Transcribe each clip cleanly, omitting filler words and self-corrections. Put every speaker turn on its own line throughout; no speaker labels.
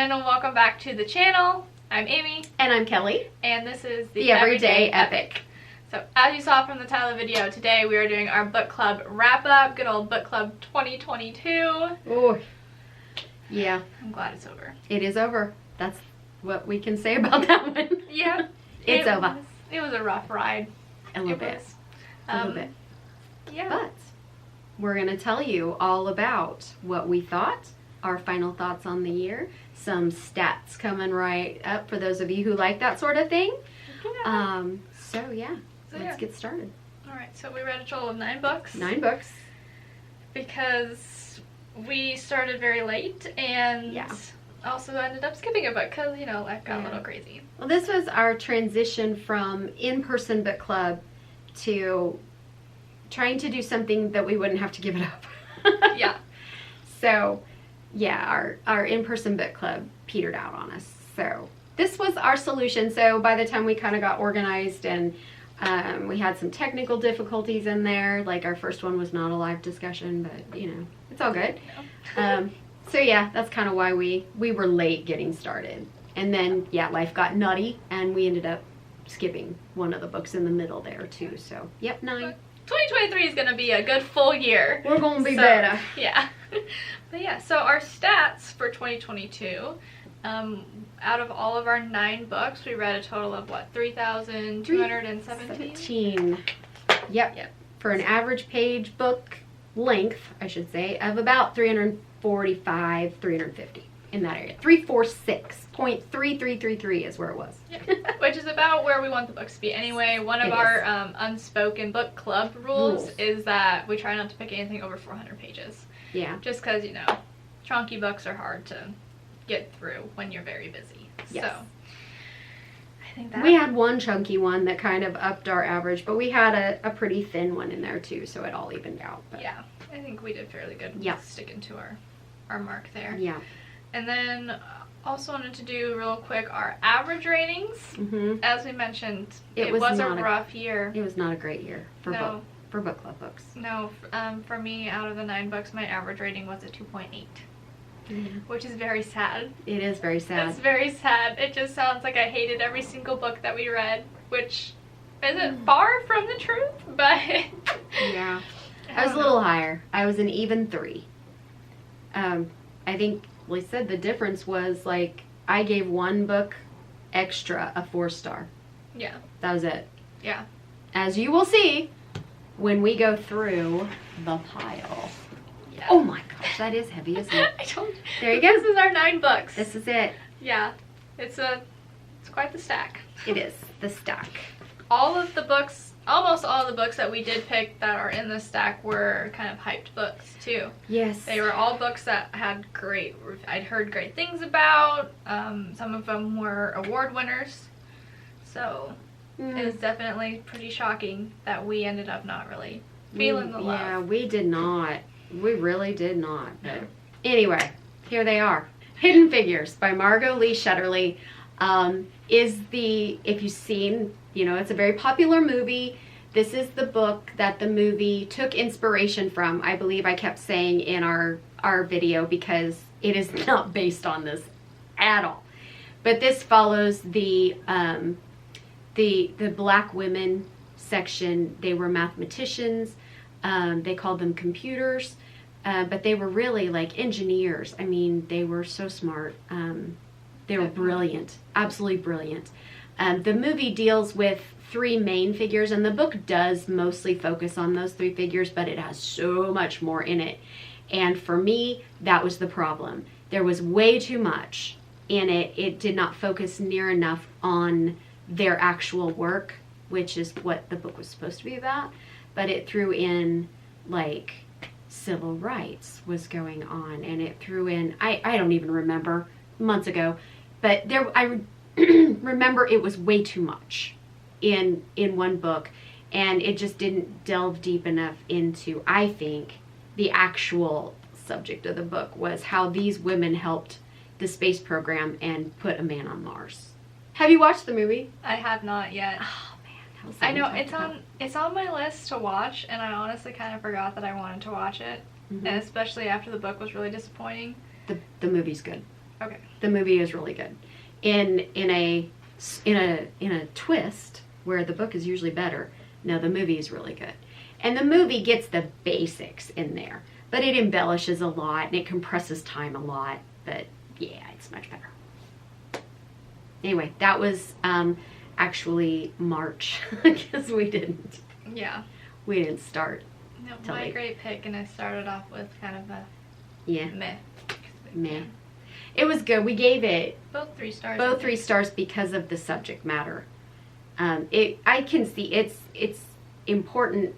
and welcome back to the channel. I'm Amy.
And I'm Kelly.
And this is
the Everyday Epic.
So as you saw from the title of the video, today we are doing our book club wrap-up. Good old book club 2022.
Oh, yeah.
I'm glad it's over.
It is over. That's what we can say about that one.
Yeah.
It's over.
It was a rough ride.
A little bit. A little bit.
Yeah.
But we're going to tell you all about what we thought, our final thoughts on the year, some stats coming right up for those of you who like that sort of thing.
Yeah.
Let's get started.
Alright, so we read a total of 9 books.
9 books.
Because we started very late and also ended up skipping a book because, you know, life got a little crazy.
Well, this was our transition from in-person book club to trying to do something that we wouldn't have to give it up.
Yeah.
So, yeah, our in-person book club petered out on us. So this was our solution. So by the time we kind of got organized and we had some technical difficulties in there, like our first one was not a live discussion, but you know, it's all good.
Yeah.
So yeah, that's kind of why we were late getting started. And then, yeah, life got nutty and we ended up skipping one of the books in the middle there too. So, yep, 9.
2023 is going to be a good full year.
We're going to be better.
Yeah. But yeah, so our stats for 2022, out of all of our 9 books, we read a total of what, 3,217?
Yep. For an average page book length, I should say, of about 345, 350 in that area. 346.3333 is where it was.
Yeah. Which is about where we want the books to be anyway. One of our unspoken book club rules is that we try not to pick anything over 400 pages.
Yeah.
Just because, you know, chunky books are hard to get through when you're very busy.
Yes.
So, I think that...
We had one chunky one that kind of upped our average, but we had a pretty thin one in there too, so it all evened out. But.
Yeah, I think we did fairly good sticking to our mark there.
Yeah.
And then also wanted to do real quick our average ratings. As we mentioned, it was a rough year.
It was not a great year for book club books.
No, for me, out of the 9 books, my average rating was a 2.8. Which is very sad.
It is very sad.
It's very sad. It just sounds like I hated every single book that we read, which isn't far from the truth, but...
Yeah. I was a little higher. I was an even 3. I think, like I said, the difference was, like, I gave one book extra a 4-star.
Yeah.
That was it.
Yeah.
As you will see when we go through the pile.
Yeah.
Oh my gosh, that is heavy, isn't it?
I told you.
There you go.
This is our 9 books.
This is it.
Yeah. It's quite the stack.
It is. The stack.
Almost all the books that we did pick that are in the stack were kind of hyped books too.
Yes.
They were all books that had I'd heard great things about. Some of them were award winners. So it was definitely pretty shocking that we ended up not really feeling the love.
Yeah, we did not. We really did not. But anyway, here they are. Hidden Figures by Margot Lee Shetterly if you've seen, you know, it's a very popular movie. This is the book that the movie took inspiration from. I believe I kept saying in our video, because it is not based on this at all. But this follows the black women section. They were mathematicians. They called them computers. But they were really like engineers. I mean, they were so smart. They were brilliant, absolutely brilliant. The movie deals with 3 main figures, and the book does mostly focus on those 3 figures, but it has so much more in it. And for me, that was the problem. There was way too much in it. It did not focus near enough on their actual work, which is what the book was supposed to be about. But it threw in, like, civil rights was going on, and it threw in, I don't even remember, months ago, but I remember it was way too much in one book, and it just didn't delve deep enough into, I think, the actual subject of the book was how these women helped the space program and put a man on Mars. Have you watched the movie?
I have not yet.
Oh man,
I know it's on my list to watch, and I honestly kind of forgot that I wanted to watch it, and especially after the book was really disappointing.
The movie's good.
Okay.
The movie is really good. In a twist where the book is usually better. No, the movie is really good. And the movie gets the basics in there, but it embellishes a lot and it compresses time a lot. But yeah, it's much better. Anyway, that was actually March because we didn't start.
No,
till
my
late.
great pick, and I started off with kind of a
Meh.
meh.
It was good. We gave it
Both 3 stars.
both 3 stars because of the subject matter. I can see it's important,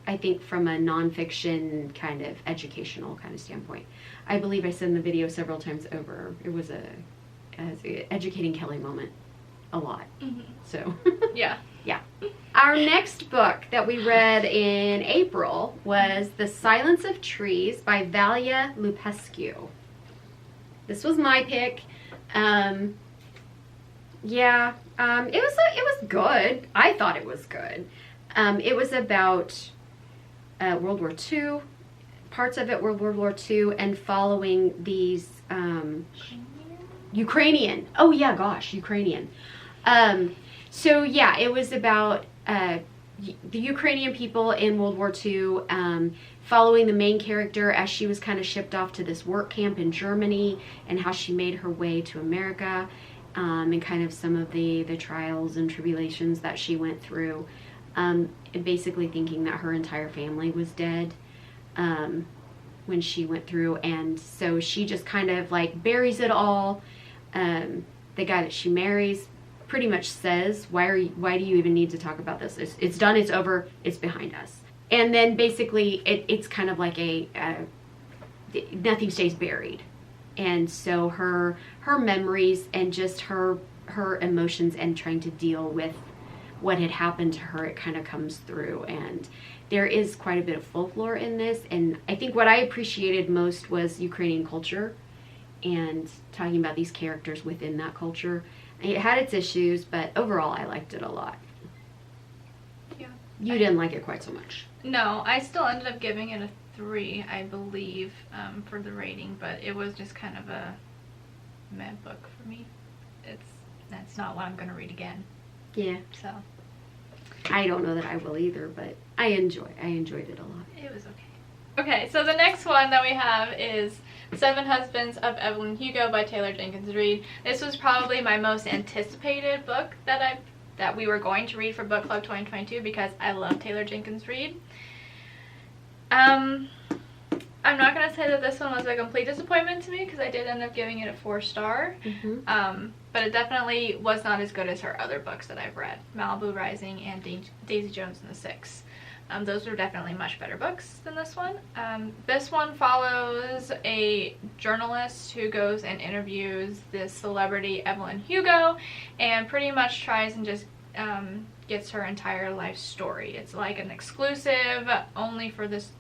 I think, from a nonfiction kind of educational kind of standpoint. I believe I said in the video several times over, it was a educating Kelly moment a lot.
Mm-hmm.
So
Yeah.
yeah. Our next book that we read in April was The Silence of Trees by Valia Lupescu. This was my pick. It was good. I thought it was good. It was about World War II, parts of it were World War II, and following these Ukrainian. Oh yeah, gosh, Ukrainian. So yeah, it was about the Ukrainian people in World War II, following the main character as she was kind of shipped off to this work camp in Germany, and how she made her way to America, and kind of some of the trials and tribulations that she went through, and basically thinking that her entire family was dead when she went through, and so she just kind of like buries it all. The guy that she marries pretty much says, why do you even need to talk about this? It's done, it's over, it's behind us. And then basically it's kind of like nothing stays buried. And so her memories and just her emotions and trying to deal with what had happened to her, it kind of comes through. And there is quite a bit of folklore in this. And I think what I appreciated most was Ukrainian culture and talking about these characters within that culture. It had its issues, but overall I liked it a lot.
Yeah.
You didn't like it quite so much.
No, I still ended up giving it a 3, I believe, for the rating, but it was just kind of a meh book for me. That's not what I'm going to read again.
Yeah.
So.
I don't know that I will either, but I enjoyed it a lot.
It was okay. Okay, so the next one that we have is 7 Husbands of Evelyn Hugo by Taylor Jenkins Reid. This was probably my most anticipated book that we were going to read for Book Club 2022 because I love Taylor Jenkins Reid. I'm not going to say that this one was a complete disappointment to me because I did end up giving it a 4-star.
Mm-hmm.
But it definitely was not as good as her other books that I've read, Malibu Rising and Daisy Jones and the Six. Those were definitely much better books than this one. This one follows a journalist who goes and interviews this celebrity, Evelyn Hugo, and pretty much tries and just gets her entire life story. It's like an exclusive only for this.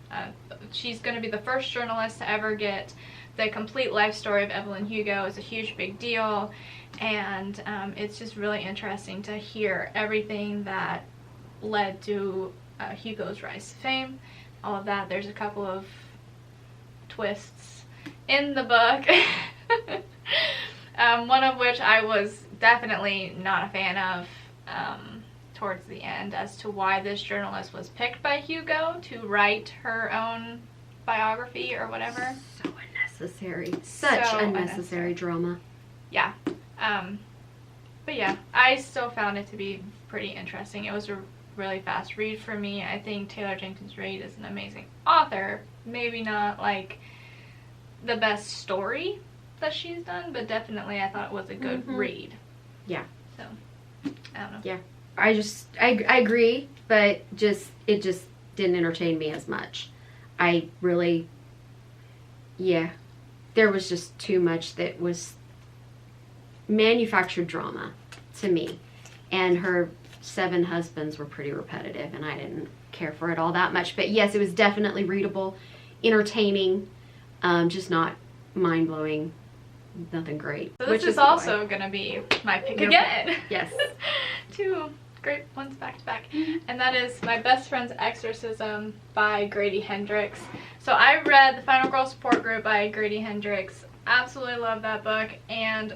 She's going to be the first journalist to ever get the complete life story of Evelyn Hugo. It's a huge big deal, and it's just really interesting to hear everything that led to Hugo's rise to fame, all of that. There's a couple of twists in the book, one of which I was definitely not a fan of towards the end, as to why this journalist was picked by Hugo to write her own biography or whatever.
So unnecessary. Such unnecessary drama.
Yeah. But yeah, I still found it to be pretty interesting. It was a really fast read for me. I think Taylor Jenkins Reid is an amazing author. Maybe not like the best story that she's done, but definitely I thought it was a good read.
Yeah.
So, I don't know.
Yeah. I agree, but it just didn't entertain me as much. I really, there was just too much that was manufactured drama to me. And her 7 husbands were pretty repetitive, and I didn't care for it all that much. But yes, it was definitely readable, entertaining, just not mind-blowing, nothing great.
So this is also going to be my pick again.
Yes.
2 great ones back to back. And that is My Best Friend's Exorcism by Grady Hendrix. So I read The Final Girl Support Group by Grady Hendrix absolutely love that book, and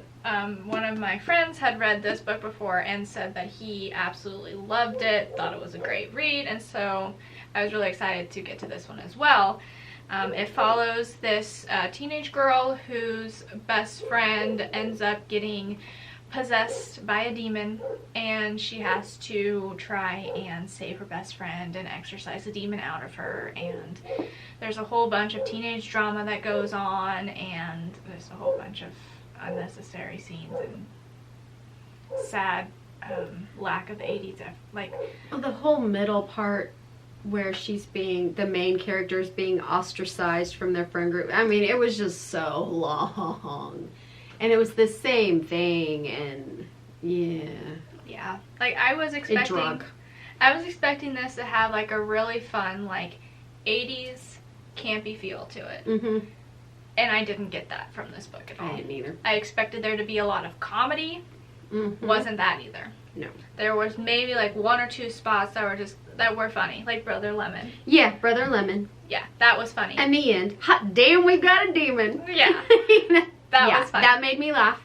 one of my friends had read this book before and said that he absolutely loved it, thought it was a great read, and so I was really excited to get to this one as well. It follows this teenage girl whose best friend ends up getting possessed by a demon, and she has to try and save her best friend and exorcise the demon out of her, and there's a whole bunch of teenage drama that goes on, and there's a whole bunch of unnecessary scenes and sad lack of 80s like
Well, the whole middle part where the main character is being ostracized from their friend group. I mean, it was just so long. And it was the same thing, and
yeah. Like, I was expecting this to have, like, a really fun, like, 80s campy feel to it.
Mm-hmm.
And I didn't get that from this book at all.
I didn't either.
I expected there to be a lot of comedy.
Mm-hmm.
Wasn't that either.
No.
There was maybe, like, one or two spots that were funny, like Brother Lemon.
Yeah, Brother Lemon.
Yeah, that was funny.
And the end. Hot damn, we've got a demon.
Yeah. That was funny.
That made me laugh.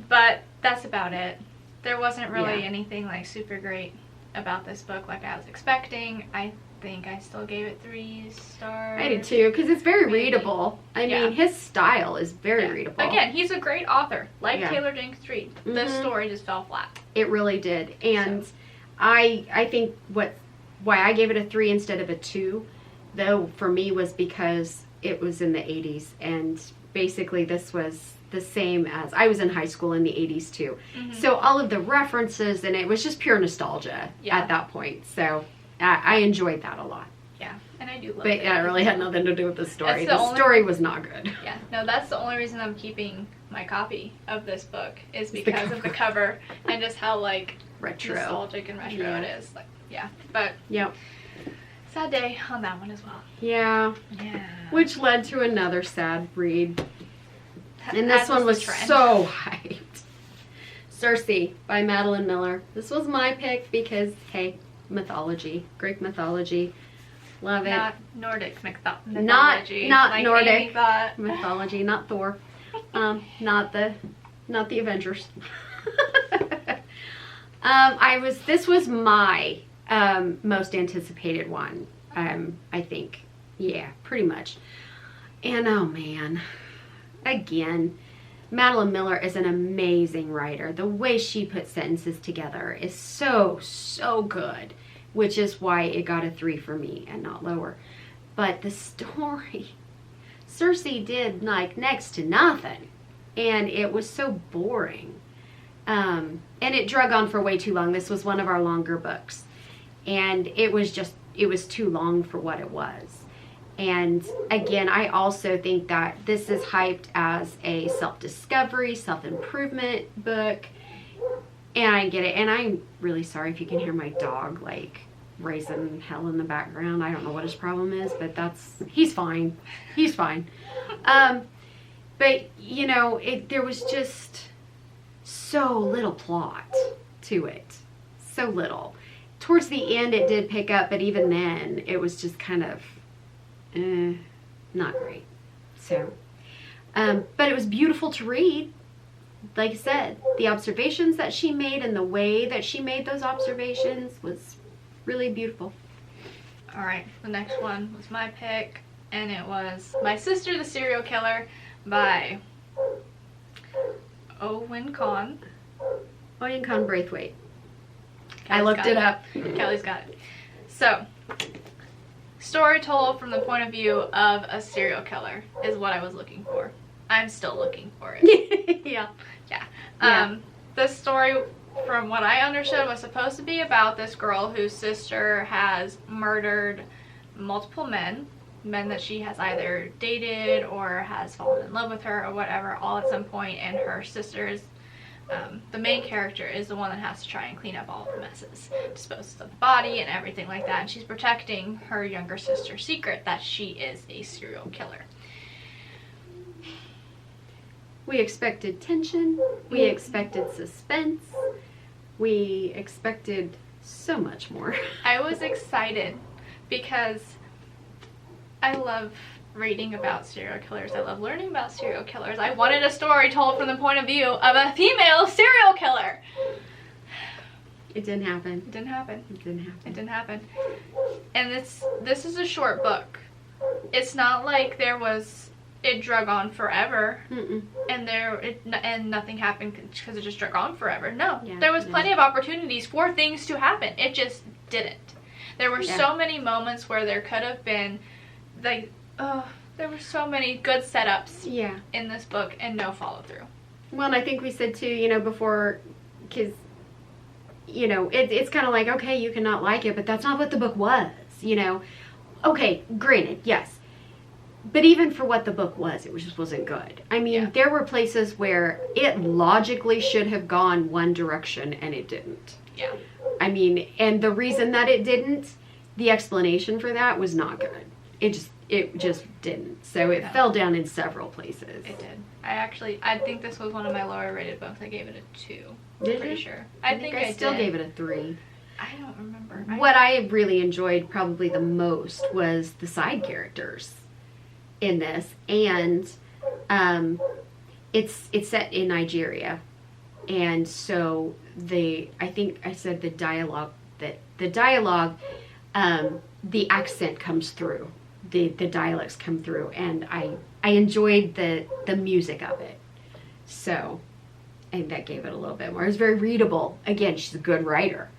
But that's about it. There wasn't really
Yeah.
anything, like, super great about this book like I was expecting. I think I still gave it 3 stars.
I did too, because it's very
Maybe.
readable. I
Yeah.
mean, his style is very readable.
Again, he's a great author. Like
Yeah.
Taylor Jenkins Reid. This
Mhm.
story just fell flat.
It really did. And I think why I gave it a 3 instead of a 2, though, for me, was because it was in the 80s, and basically this was the same as I was in high school in the 80s too.
Mhm.
So all of the references, and it was just pure nostalgia at that point. So I enjoyed that a lot.
Yeah, and I do love
But
it.
yeah, it really had nothing to do with the story.
That's
The story was not good.
Yeah, no, that's the only reason I'm keeping my copy of this book is
the
because of the cover and just how, like,
Retro.
nostalgic and retro
Yeah.
it is. Like, yeah, but
Yep.
sad day on that one as well.
Yeah.
Yeah.
Which led to another sad read. And this
As
one
the
was
trend.
so hyped. Circe by Madeline Miller. This was my pick because, hey, mythology. Greek mythology. Love it.
Not Nordic mythology.
Not
like
Nordic.
Amy thought.
Mythology, not Thor. Not the Avengers. This was my most anticipated one. I think. Yeah, pretty much. And oh man. Again, Madeline Miller is an amazing writer. The way she puts sentences together is so good, which is why it got a 3 for me and not lower. But the story, Circe did like next to nothing, and it was so boring. And it drug on for way too long. This was one of our longer books, and it was too long for what it was. And again, I also think that this is hyped as a self-discovery, self-improvement book. And I get it. And I'm really sorry if you can hear my dog, like, raising hell in the background. I don't know what his problem is, but he's fine. He's fine. But, you know, there was just so little plot to it. So little. Towards the end, it did pick up, but even then, it was just kind of not great. So, but it was beautiful to read. Like I said, the observations that she made and the way that she made those observations was really beautiful.
All right, the next one was my pick, and it was My Sister the Serial Killer by Owen Kahn.
Owen Kahn Braithwaite. I looked it up.
Kelly's got it. So, story told from the point of view of a serial killer is what I was looking for. I'm still looking for it.
Yeah.
Yeah. This story, from what I understood, was supposed to be about this girl whose sister has murdered multiple men that she has either dated or has fallen in love with her or whatever, all at some point, and her sister's the main character is the one that has to try and clean up all of the messes, disposes of the body and everything like that, and she's protecting her younger sister's secret that she is a serial killer.
We expected tension. We expected suspense. We expected so much more.
I was excited because I love reading about serial killers. I love learning about serial killers. I wanted a story told from the point of view of a female serial killer.
It didn't happen.
It didn't happen.
It didn't happen.
It didn't happen. And this is a short book. It's not like it drug on forever.
Mm-mm.
And nothing happened because it just drug on forever. No,
Yeah,
there was plenty of opportunities for things to happen. It just didn't. There were so many moments where there could have been, there were so many good setups in this book and no follow through.
Well, and I think we said too, before, because, it's kind of like, okay, you cannot like it, but that's not what the book was, Okay, granted, yes. But even for what the book was, it just wasn't good. I mean, there were places where it logically should have gone one direction and it didn't.
Yeah.
I mean, and the reason that it didn't, the explanation for that was not good. It just didn't. So it fell down in several places.
It did. I think this was one of my lower rated books. I gave it a 2.
Did
pretty
you?
sure.
I think I still gave it a 3.
I don't remember.
What I really enjoyed probably the most was the side characters in this, and it's set in Nigeria, and so I think I said the dialogue, the accent comes through, the dialects come through, and I enjoyed the music of it, so, and that gave it a little bit more. It was very readable. Again, she's a good writer.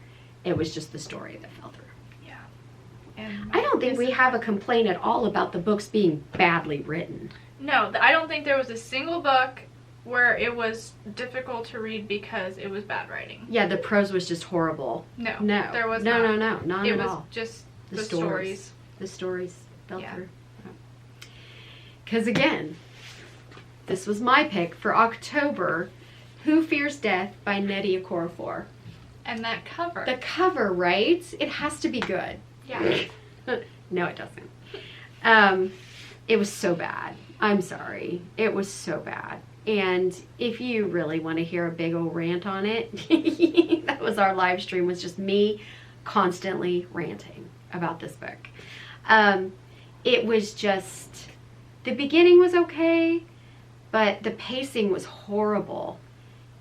It was just the story that fell through.
Yeah. And
I don't think we have a complaint at all about the books being badly written.
No, I don't think there was a single book where it was difficult to read because it was bad writing.
Yeah, the prose was just horrible.
No.
No.
There was
not
at
all.
It was just the stories.
The stories fell
Yeah.
through. Because again, this was my pick for October, Who Fears Death by Nnedi Okorafor.
And that cover.
The cover, right? It has to be good.
Yeah.
No, it doesn't. It was so bad. I'm sorry. It was so bad. And if you really want to hear a big old rant on it, that was our live stream, was just me constantly ranting about this book. It was just, the beginning was okay, but the pacing was horrible.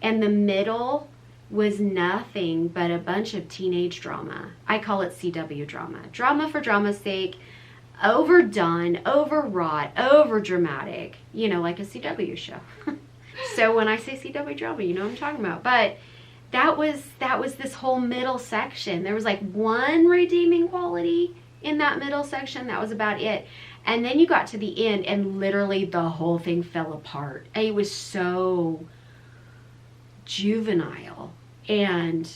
And the middle was nothing but a bunch of teenage drama. I call it CW drama. Drama for drama's sake, overdone, overwrought, overdramatic, like a CW show. So when I say CW drama, you know what I'm talking about. But that was this whole middle section. There was like one redeeming quality in that middle section. That was about it. And then you got to the end and literally the whole thing fell apart. It was so juvenile and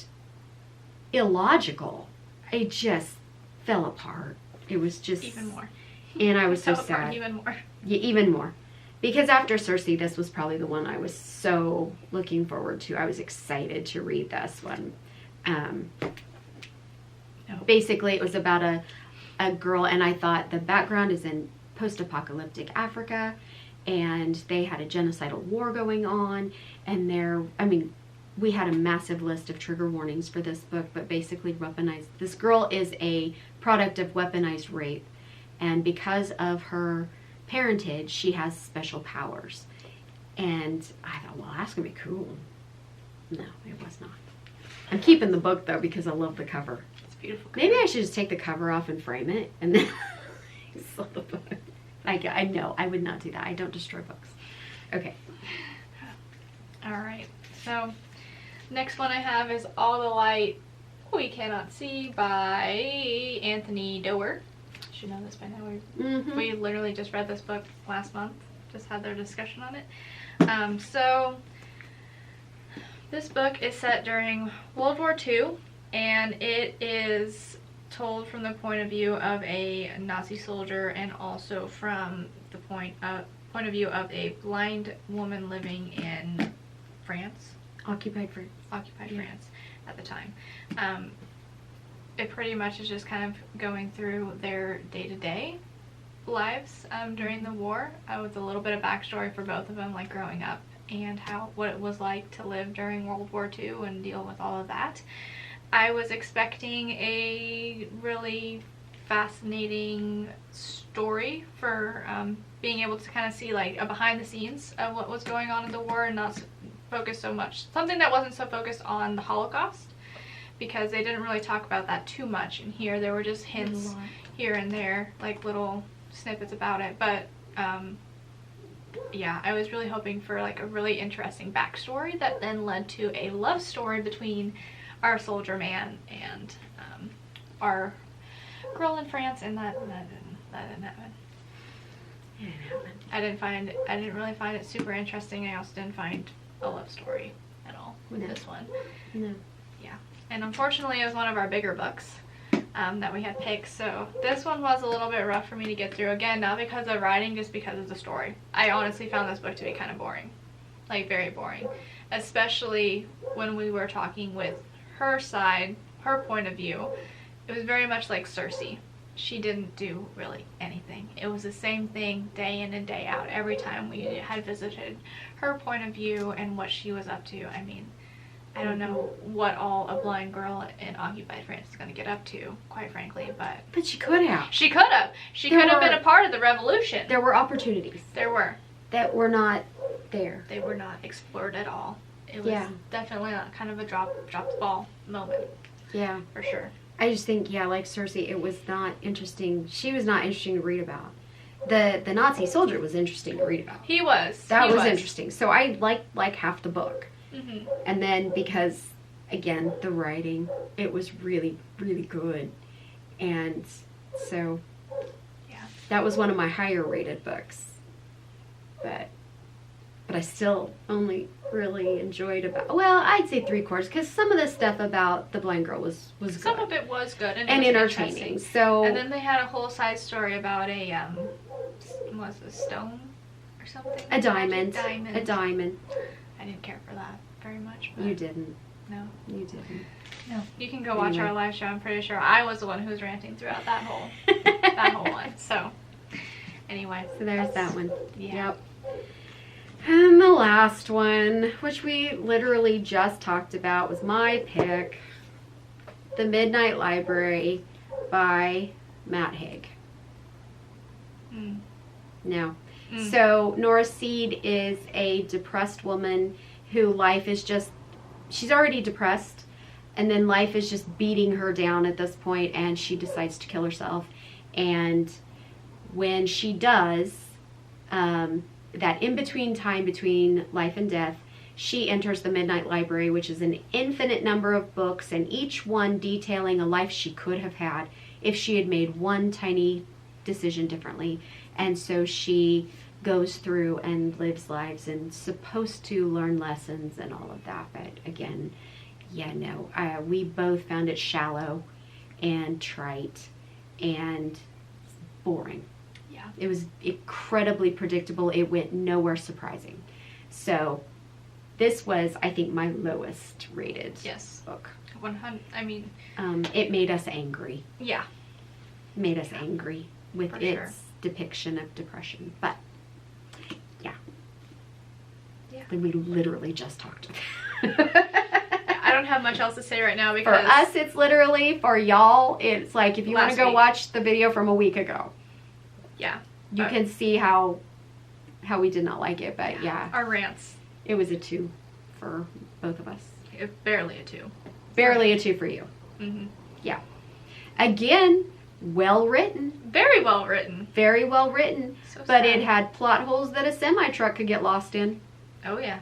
illogical. It just fell apart. It was just
even more.
And I was so
Fell apart
sad.
even more.
Yeah, even more. Because after Circe, this was probably the one I was so looking forward to. I was excited to read this one. Basically, it was about a girl, and I thought the background is in post-apocalyptic Africa, and they had a genocidal war going on, and we had a massive list of trigger warnings for this book, but basically this girl is a product of weaponized rape, and because of her parentage, she has special powers. And I thought, well, that's gonna be cool. No, it was not. I'm keeping the book though because I love the cover.
It's beautiful.
Maybe I should just take the cover off and frame it and then sell the book. I know, I would not do that. I don't destroy books. Okay.
All right. So, next one I have is All the Light We Cannot See by Anthony Doerr. You know this by now. We literally just read this book last month. Just had their discussion on it. So this book is set during World War II, and it is told from the point of view of a Nazi soldier, and also from the point of view of a blind woman living in France.
Occupied France
At the time. It pretty much is just kind of going through their day-to-day lives during the war, with a little bit of backstory for both of them, like growing up and what it was like to live during World War II and deal with all of that. I was expecting a really fascinating story for being able to kind of see like a behind the scenes of what was going on in the war and not focus so much. Something that wasn't so focused on the Holocaust, because they didn't really talk about that too much in here. There were just hints here and there, like little snippets about it. But yeah, I was really hoping for like a really interesting backstory that then led to a love story between our soldier man and our girl in France, and that didn't happen. I didn't really find it super interesting. I also didn't find a love story at all with this one.
No.
Yeah, and unfortunately it was one of our bigger books that we had picked, so this one was a little bit rough for me to get through. Again, not because of writing, just because of the story. I honestly found this book to be kind of boring, like very boring, especially when we were talking with her side, her point of view. It was very much like Cersei. She didn't do really anything. It was the same thing day in and day out every time we had visited her point of view and what she was up to. I mean, I don't know what all a blind girl in occupied France is going to get up to, quite frankly,
But she could have.
she could have. She could have been a part of the revolution.
There were opportunities
There were.
that were not there.
They were not explored at all. It was
Yeah.
definitely not kind of a drop the ball moment,
Yeah.
for sure.
I just think, yeah, like Cersei, it was not interesting. She was not interesting to read about. The Nazi soldier was interesting to read about.
He was.
That
He
was interesting. So I liked like half the book.
Mm-hmm.
And then because, again, the writing, it was really, really good. And so
Yeah.
that was one of my higher rated books. But I still only really enjoyed about, well, I'd say 3/4, because some of the stuff about the blind girl was good.
Some of it was good and,
and
it was
entertaining.
interesting.
So
And then they had a whole side story about a was it a stone or something?
a diamond.
Diamond.
A diamond.
I didn't care for that very much. But
You didn't.
No.
You didn't.
No. You can go watch
Anyway.
our live show. I'm pretty sure I was the one who was ranting throughout that whole one. So anyway.
So there's that one.
Yeah.
Yep. And the last one, which we literally just talked about, was my pick, The Midnight Library by Matt Haig.
Mm.
No.
Mm.
So Nora Seed is a depressed woman who life is just, she's already depressed, and then life is just beating her down at this point, and she decides to kill herself. And when she does, that in-between time between life and death, she enters the Midnight Library, which is an infinite number of books, and each one detailing a life she could have had if she had made one tiny decision differently. And so she goes through and lives lives and supposed to learn lessons and all of that. But again, yeah, no, we both found it shallow and trite and boring.
Yeah.
It was incredibly predictable. It went nowhere surprising. So this was, I think, my lowest rated
Yes.
book.
100. I mean,
It made us angry.
yeah.
Made us angry with
For
its
sure.
depiction of depression. But yeah.
Yeah.
Then we literally just talked.
I don't have much else to say right now
For
because
us, it's literally, for y'all, it's like if you want to
Last
go
week.
watch the video from a week ago,
yeah,
you can see how we did not like it. But yeah,
our rants,
it was a 2 for both of us.
barely a 2.
Barely a 2 for you.
Mm-hmm.
Yeah. Again, well written.
Very well written.
Very well written.
So
But
sad.
it had plot holes that a semi-truck could get lost in.
Oh yeah.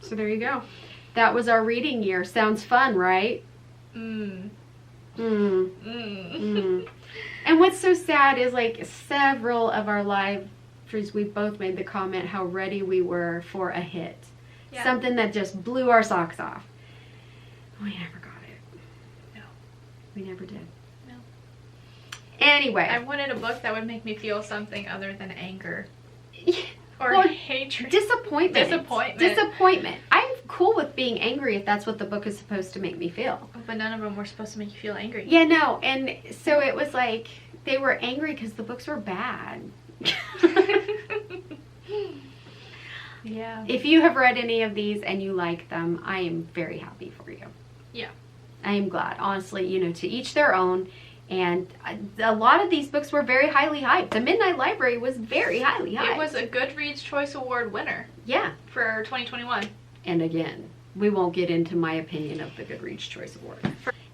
So there you go. That was our reading year. Sounds fun, right?
Mm.
Mm.
Mm.
Mm. And what's so sad is like several of our live streams, we both made the comment how ready we were for a hit.
Yeah.
Something that just blew our socks off. We never got it.
No.
We never did.
No.
Anyway.
I wanted a book that would make me feel something other than anger or
Well,
hatred.
Disappointment. Disappointment. I'm cool with being angry if that's what the book is supposed to make me feel.
But none of them were supposed to make you feel angry.
Yeah, no. And so it was like they were angry because the books were bad.
Yeah.
If you have read any of these and you like them, I am very happy for you.
Yeah.
I am glad. Honestly, to each their own. And a lot of these books were very highly hyped. The Midnight Library was very highly hyped.
It was a Goodreads Choice Award winner.
Yeah.
For 2021.
And again, we won't get into my opinion of the Goodreads Choice Award.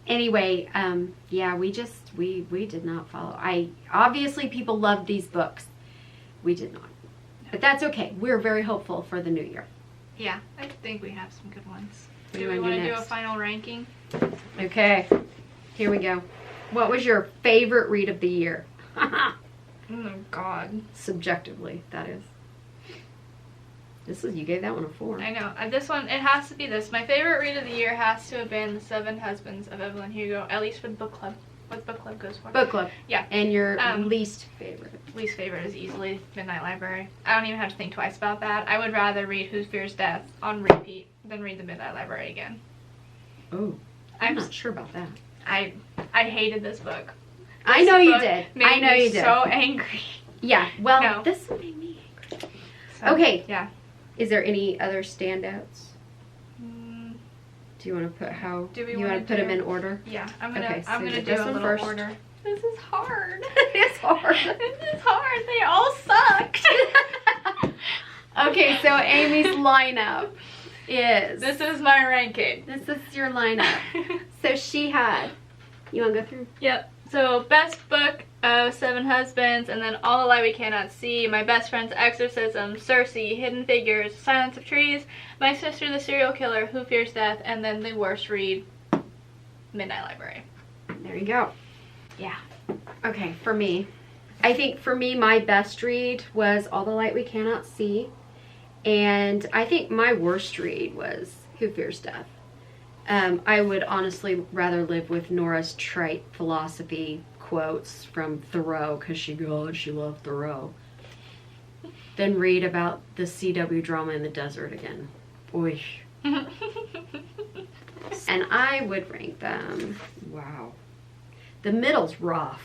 Anyway, yeah, we did not follow. Obviously people loved these books. We did not. But that's okay. We're very hopeful for the new year.
Yeah, I think we have some good ones.
What
Do we want to do a
next?
final ranking?
Okay, here we go. What was your favorite read of the year?
Oh God.
Subjectively, that is. You gave that one a 4.
I know. This one, it has to be this. My favorite read of the year has to have been The Seven Husbands of Evelyn Hugo, at least for the book club. What book club goes for?
Book club.
Yeah.
And your least favorite?
Least favorite is easily Midnight Library. I don't even have to think twice about that. I would rather read Who Fears Death on repeat than read The Midnight Library again.
Oh, I'm not sure about that.
I hated this book.
I know you did. I know you did.
So angry.
Yeah. Well,
No.
this one made me angry.
So,
Okay.
Yeah.
Is there any other standouts?
Mm,
Do you want to put how?
Do we
you
wanna
want to put
do-
them in order?
yeah. I'm
Okay, so
gonna
you
do
this
a
one
little
first.
order. This is hard.
It's hard.
This is hard. They all sucked.
Okay, so Amy's lineup is.
This is my ranking.
This is your lineup. So she had. You want to go through?
Yep. So best book of Seven Husbands, and then All the Light We Cannot See, My Best Friend's Exorcism, Circe, Hidden Figures, Silence of Trees, My Sister the Serial Killer, Who Fears Death, and then the worst read, Midnight Library.
There you go. Yeah. Okay, for me. I think for me, my best read was All the Light We Cannot See. And I think my worst read was Who Fears Death. I would honestly rather live with Nora's trite philosophy quotes from Thoreau, because she loved Thoreau, than read about the CW drama in the desert again. Oy. And I would rank them, wow. The middle's rough.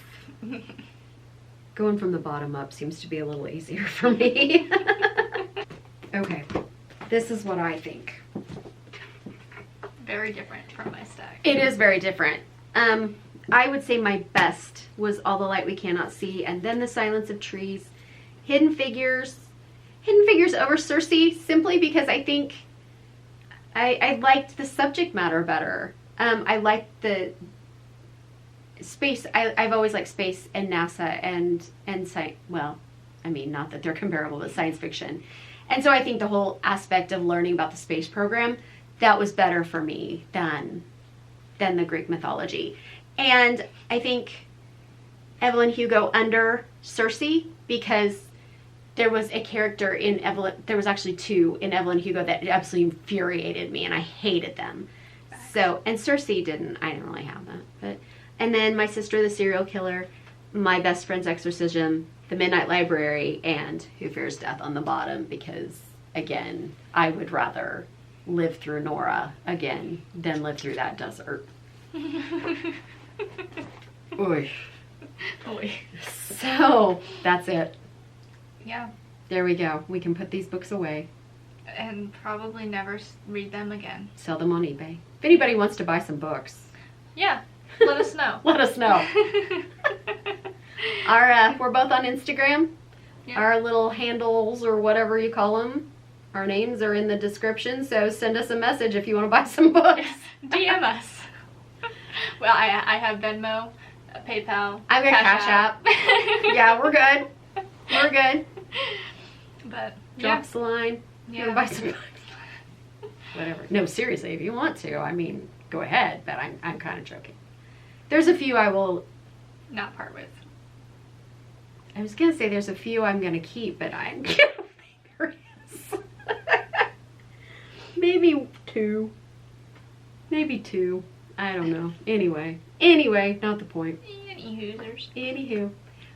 Going from the bottom up seems to be a little easier for me. Okay, this is what I think.
Very different from my stack.
It is very different. I would say my best was All the Light We Cannot See, and then The Silence of Trees. Hidden Figures over Circe, simply because I think I liked the subject matter better. I liked the space. I've always liked space and NASA and science. Well, I mean, not that they're comparable, but science fiction. And so I think the whole aspect of learning about the space program, that was better for me than the Greek mythology. And I think Evelyn Hugo under Circe, because there was a character in there was actually 2 in Evelyn Hugo that absolutely infuriated me, and I hated them. So, and Circe I didn't really have that. And then My Sister the Serial Killer, My Best Friend's Exorcism, The Midnight Library, and Who Fears Death on the bottom, because, again, I would rather live through Nora again than live through that desert. Oy.
Oy.
So, that's it.
Yeah.
There we go. We can put these books away.
And probably never read them again.
Sell them on eBay. If anybody wants to buy some books,
Yeah. Let us know.
let us know. We're both on Instagram.
Yeah.
Our little handles, or whatever you call them, our names are in the description, so send us a message if you want to buy some books.
DM us. Well, I have Venmo, PayPal,
I've got Cash App. Yeah, we're good. We're good.
But
Drop us a line. You want to buy some books? Whatever. No, seriously, if you want to, I mean, go ahead, but I'm kind of joking. There's a few I will...
not part with.
I was going to say there's a few I'm going to keep, but I'm going to Maybe 2. Maybe 2. I don't know. Anyway, not the point.
Any hoosers.
Anywho,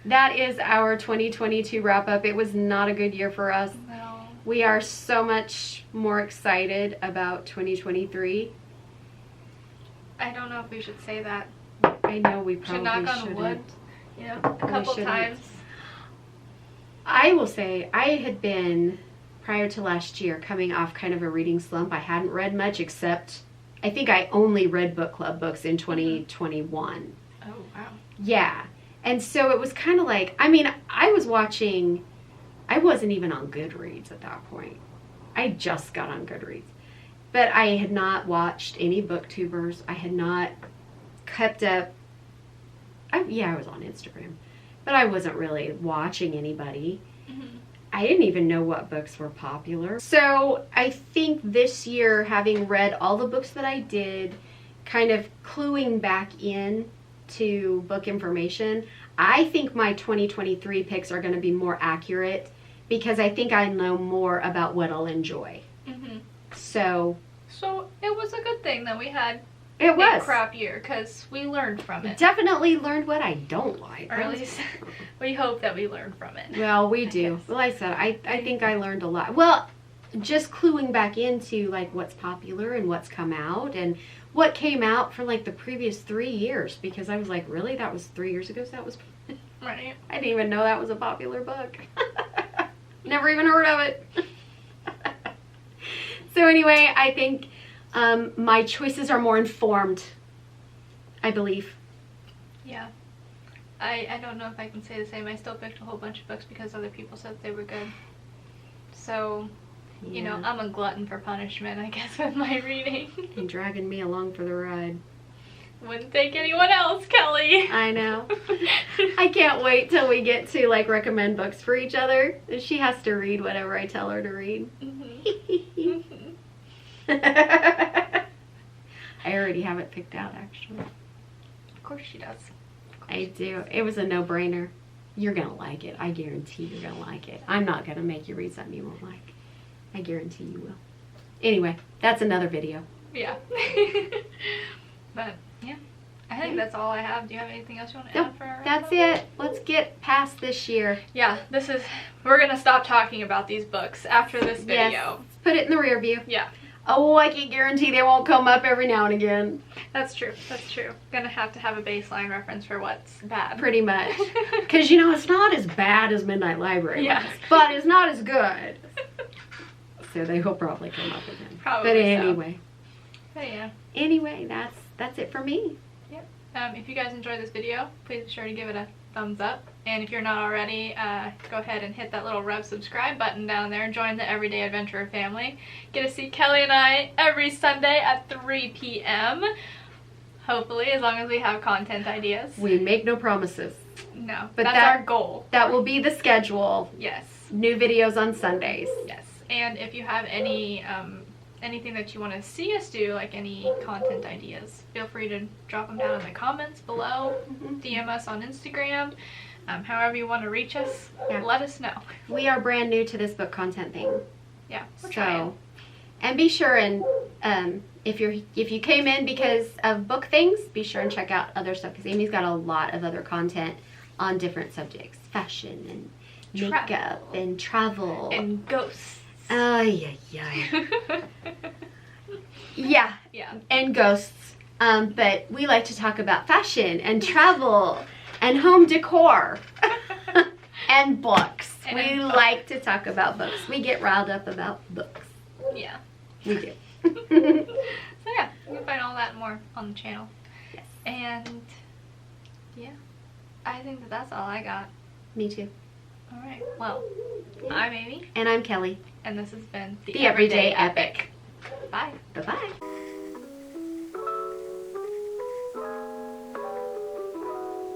that is our 2022 wrap up. It was not a good year for us.
No.
We are so much more excited about 2023.
I don't know if we should say that.
I know we probably
Should knock on
shouldn't.
wood. You know, a couple
shouldn't.
times.
I will say I had been, prior to last year, coming off kind of a reading slump. I hadn't read much, except I think I only read book club books in 2021.
Oh, wow.
Yeah. And so it was kind of like, I mean, I wasn't even on Goodreads at that point. I just got on Goodreads. But I had not watched any booktubers. I had not kept up. I was on Instagram. But I wasn't really watching anybody.
Mm-hmm.
I didn't even know what books were popular. So I think this year, having read all the books that I did, kind of cluing back in to book information, I think my 2023 picks are going to be more accurate because I think I know more about what I'll enjoy.
Mm-hmm.
So
it was a good thing that we had
it
a
was
crap year because we learned from it.
Definitely learned what I don't like.
Or at least we hope that we learned from it.
Well, we do. Well, like I said, I think I learned a lot. Well, just cluing back into like what's popular and what's come out and what came out for like the previous 3 years, because I was like, really? That was 3 years ago? So that was
Right.
I didn't even know that was a popular book. Never even heard of it. So anyway, I think my choices are more informed, I believe.
Yeah. I don't know if I can say the same. I still picked a whole bunch of books because other people said they were good. So, you know, I'm a glutton for punishment, I guess, with my reading.
And dragging me along for the ride.
Wouldn't take anyone else, Kelly.
I know. I can't wait till we get to like recommend books for each other. She has to read whatever I tell her to read.
Mm-hmm.
I already have it picked out, actually.
Of course she does.
I do. It was a no-brainer. You're gonna like it. I guarantee you're gonna like it. I'm not gonna make you read something you won't like. I guarantee you will. Anyway, that's another video.
Yeah. But yeah, I think that's all I have. Do you have anything else you want to add for our
That's
wrap-up?
it. Let's get past this year.
Yeah, we're gonna stop talking about these books after this video.
Yes. Put it in the rear view.
Yeah,
Oh, I can guarantee they won't come up every now and again.
that's true. That's true. Gonna have to have a baseline reference for what's bad.
Pretty much. Because, you know, it's not as bad as Midnight Library.
Yeah.
was, but it's not as good. So they will probably come up again.
Probably
But
so.
anyway.
But yeah.
Anyway, that's it for me.
If you guys enjoyed this video, please be sure to give it a thumbs up. And if you're not already, go ahead and hit that little red subscribe button down there and join the Everyday Adventurer family. Get to see Kelly and I every Sunday at 3 p.m. Hopefully, as long as we have content ideas.
We make no promises.
No,
But
that's
that-
our goal.
That will be the schedule.
Yes.
New videos on Sundays.
Yes. And if you have any anything that you want to see us do, like any content ideas, feel free to drop them down in the comments below. DM us on Instagram. However you want to reach us,
Yeah.
let us know.
We are brand new to this book content thing.
Yeah, we're trying.
And be sure and if you came in because of book things, be sure and check out other stuff, because Amy's got a lot of other content on different subjects, fashion and makeup and travel
And ghosts.
Yeah. Yeah,
Yeah.
and ghosts. But we like to talk about fashion and travel and home decor and books.
And
We
books.
like to talk about books. We get riled up about books.
Yeah.
We do.
So yeah, you can find all that and more on the channel.
Yes.
And yeah, I think that's all I got.
Me too.
All right. Well, I'm Amy,
And I'm Kelly.
and this has been
The Everyday Epic.
Bye.
Bye-bye.